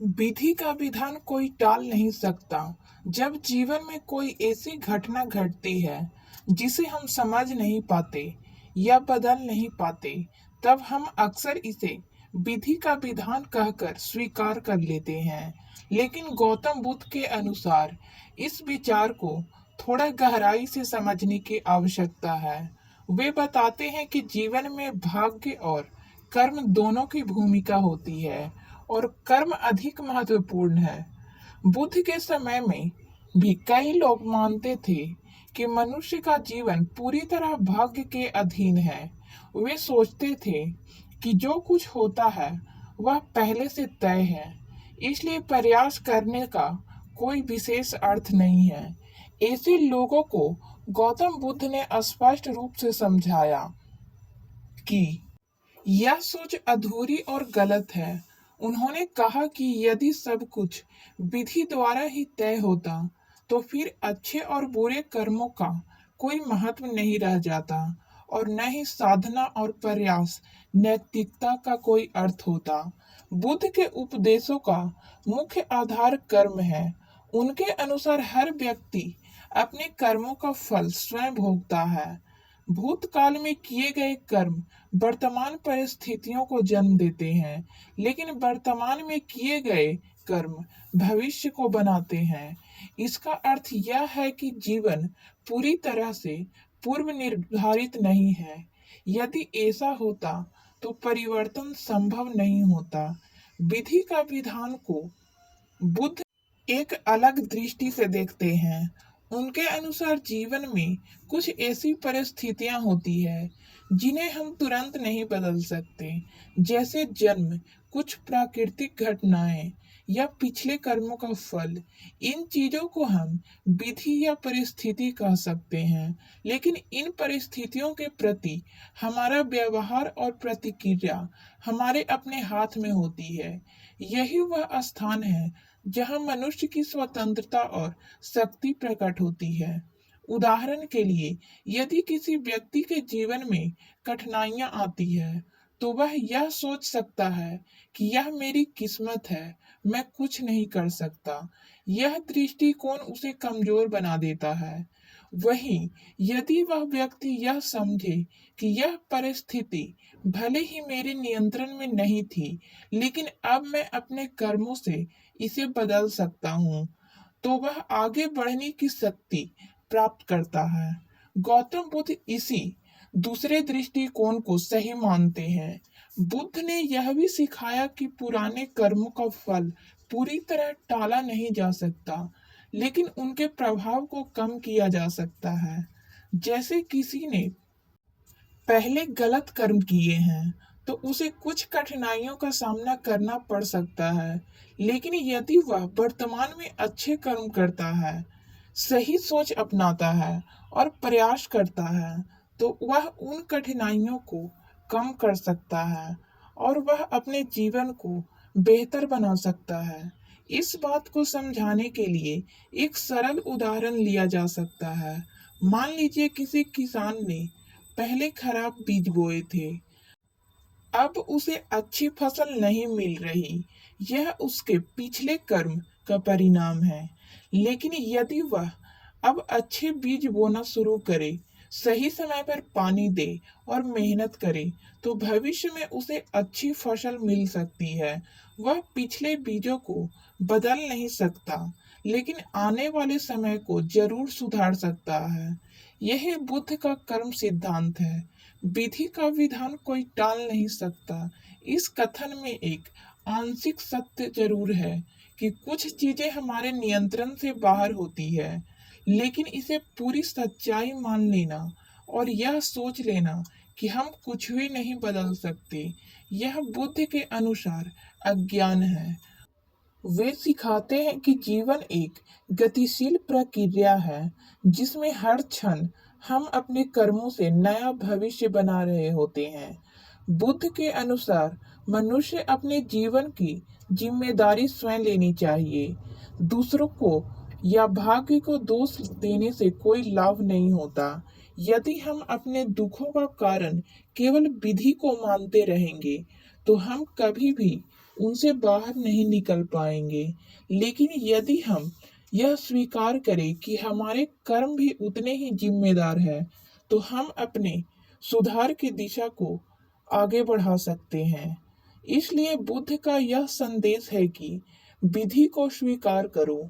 विधि का विधान कोई टाल नहीं सकता। जब जीवन में कोई ऐसी घटना घटती है जिसे हम समझ नहीं पाते या बदल नहीं पाते, तब हम अक्सर इसे विधि का विधान कहकर स्वीकार कर लेते हैं। लेकिन गौतम बुद्ध के अनुसार इस विचार को थोड़ा गहराई से समझने की आवश्यकता है। वे बताते हैं कि जीवन में भाग्य और कर्म दोनों की भूमिका होती है और कर्म अधिक महत्वपूर्ण है। बुद्ध के समय में भी कई लोग मानते थे कि मनुष्य का जीवन पूरी तरह भाग्य के अधीन है। वे सोचते थे कि जो कुछ होता है वह पहले से तय है, इसलिए प्रयास करने का कोई विशेष अर्थ नहीं है। ऐसे लोगों को गौतम बुद्ध ने स्पष्ट रूप से समझाया कि यह सोच अधूरी और गलत है। उन्होंने कहा कि यदि सब कुछ विधि द्वारा ही तय होता, तो फिर अच्छे और बुरे कर्मों का कोई महत्व नहीं रह जाता और न ही साधना और प्रयास नैतिकता का कोई अर्थ होता। बुद्ध के उपदेशों का मुख्य आधार कर्म है। उनके अनुसार हर व्यक्ति अपने कर्मों का फल स्वयं भोगता है। भूतकाल में किए गए कर्म वर्तमान परिस्थितियों को जन्म देते हैं, लेकिन वर्तमान में किए गए कर्म भविष्य को बनाते हैं। इसका अर्थ यह है कि जीवन पूरी तरह से पूर्व निर्धारित नहीं है। यदि ऐसा होता तो परिवर्तन संभव नहीं होता। विधि का विधान को बुद्ध एक अलग दृष्टि से देखते हैं। उनके अनुसार जीवन में कुछ ऐसी परिस्थितियां होती है जिन्हें हम तुरंत नहीं बदल सकते, जैसे जन्म, कुछ प्राकृतिक घटनाएं या पिछले कर्मों का फल। इन चीजों को हम विधि या परिस्थिति कह सकते हैं, लेकिन इन परिस्थितियों के प्रति हमारा व्यवहार और प्रतिक्रिया हमारे अपने हाथ में होती है। यही वह स्थान है जहाँ मनुष्य की स्वतंत्रता और शक्ति प्रकट होती है। उदाहरण के लिए, यदि किसी व्यक्ति के जीवन में कठिनाइयां आती है, तो वह यह सोच सकता है कि यह मेरी किस्मत है, मैं कुछ नहीं कर सकता। यह दृष्टिकोण उसे कमजोर बना देता है। वहीं यदि वह व्यक्ति यह समझे कि यह परिस्थिति भले ही मेरे नियंत्रण में नहीं थी, लेकिन अब मैं अपने कर्मों से इसे बदल सकता हूँ, तो वह आगे बढ़ने की शक्ति प्राप्त करता है। गौतम बुद्ध इसी दूसरे दृष्टिकोण को सही मानते हैं। बुद्ध ने यह भी सिखाया कि पुराने कर्मों का फल पूरी तरह टाला नहीं जा सकता, लेकिन उनके प्रभाव को कम किया जा सकता है। जैसे किसी ने पहले गलत कर्म किए हैं, तो उसे कुछ कठिनाइयों का सामना करना पड़ सकता है, लेकिन यदि वह वर्तमान में अच्छे कर्म करता है, सही सोच अपनाता है और प्रयास करता है, तो वह उन कठिनाइयों को कम कर सकता है और वह अपने जीवन को बेहतर बना सकता है। इस बात को समझाने के लिए एक सरल उदाहरण लिया जा सकता है। मान लीजिए किसी किसान ने पहले खराब बीज बोए थे। अब उसे अच्छी फसल नहीं मिल रही। यह उसके पिछले कर्म का परिणाम है। लेकिन यदि वह अब अच्छे बीज बोना शुरू करे, सही समय पर पानी दे और मेहनत करे, तो भविष्य में उसे अच्छी फसल मिल सकती है। वह पिछले बीजों को बदल नहीं सकता, लेकिन आने वाले समय को जरूर सुधार सकता है। यही बुद्ध का कर्म सिद्धांत है। विधि का विधान कोई टाल नहीं सकता। इस कथन में एक आंशिक सत्य जरूर है कि कुछ चीजें हमारे नियंत्रण से बाहर होती है, लेकिन इसे पूरी सच्चाई मान लेना और यह सोच लेना कि हम कुछ भी नहीं बदल सकते, यह बुद्ध के अनुसार अज्ञान है। वे सिखाते हैं कि जीवन एक गतिशील प्रक्रिया है जिसमें हर क्षण हम अपने कर्मों से नया भविष्य बना रहे होते हैं। बुद्ध के अनुसार मनुष्य अपने जीवन की जिम्मेदारी स्वयं लेनी चाहिए। दूसरों को या भाग्य को दोष देने से कोई लाभ नहीं होता। यदि हम अपने दुखों का कारण केवल विधि को मानते रहेंगे, तो हम कभी भी उनसे बाहर नहीं निकल पाएंगे। लेकिन यदि हम यह स्वीकार करें कि हमारे कर्म भी उतने ही जिम्मेदार हैं, तो हम अपने सुधार की दिशा को आगे बढ़ा सकते हैं। इसलिए बुद्ध का यह संदेश है कि विधि को स्वीकार करो,